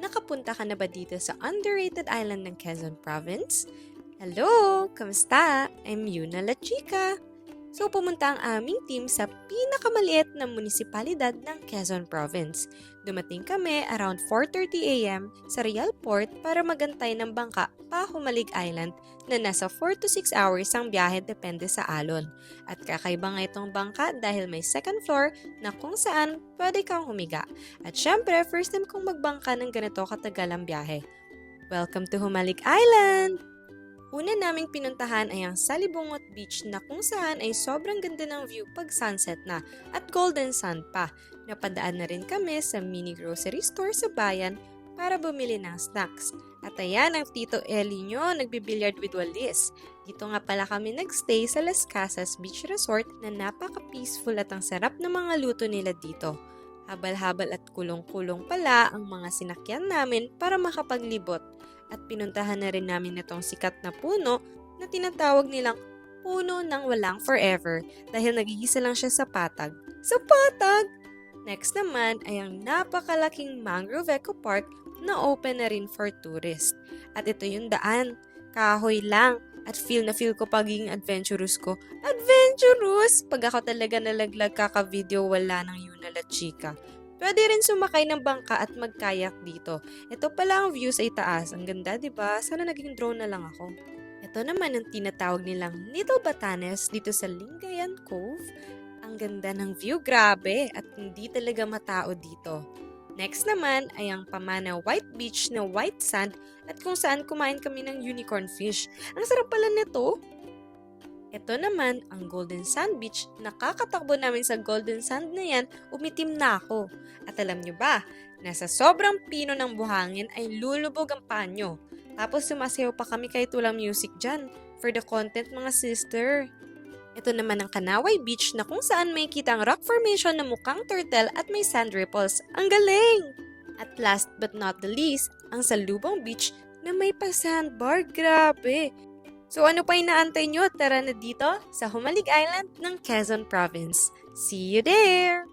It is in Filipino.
Nakapunta ka na ba dito sa underrated island ng Quezon Province? Hello! Kamusta? I'm Yuna La Chica. So pumunta ang aming team sa pinakamaliit na munisipalidad ng Quezon Province. Dumating kami around 4:30 AM sa Real Port para magantay ng bangka pa Humalig Island na nasa 4 to 6 hours ang biyahe depende sa alon. At kakaiba nga itong bangka dahil may second floor na kung saan pwede kang humiga. At syempre, first time kong magbangka ng ganito katagal ang biyahe. Welcome to Humalig Island! Una naming pinuntahan ay ang Salibungot Beach na kung saan ay sobrang ganda ng view pag sunset na at golden sun pa. Napadaan na rin kami sa mini grocery store sa bayan para bumili ng snacks. At ayan ang Tito Eli nyo, nagbibilyard with Walis. Dito nga pala kami nagstay sa Las Casas Beach Resort na napaka-peaceful at ang sarap ng mga luto nila dito. Habal-habal at kulong-kulong pala ang mga sinakyan namin para makapaglibot. At pinuntahan na rin namin itong sikat na puno na tinatawag nilang puno ng walang forever dahil nagigisa lang siya sa patag. Sa patag! Next naman ay ang napakalaking mangrove eco park na open na rin for tourists. At ito yung daan. Kahoy lang. At feel na feel ko pagiging adventurous ko. Adventurous! Pag ako talaga nalaglag kaka-video wala ng Yuna La Chica. Pwede rin sumakay ng bangka at magkayak dito. Ito pala ang view sa itaas. Ang ganda, di ba? Sana naging drone na lang ako. Ito naman ang tinatawag nilang Little Batanes dito sa Lingayen Cove. Ang ganda ng view, grabe, at hindi talaga matao dito. Next naman ay ang Pamana White Beach na white sand at kung saan kumain kami ng unicorn fish. Ang sarap pala nito. Ito naman ang Golden Sand Beach. Nakakatakbo namin sa Golden Sand na yan, umitim na ako. At alam nyo ba, nasa sobrang pino ng buhangin ay lulubog ang panyo. Tapos sumasayaw pa kami kahit walang music dyan. For the content mga sister. Ito naman ang Kanaway Beach na kung saan may kitang rock formation na mukhang turtle at may sand ripples. Ang galing! At last but not the least, ang Salubong Beach na may pa-sandbar. Grabe! So ano pa inaantay nyo? Tara na dito sa Humalig Island ng Quezon Province. See you there!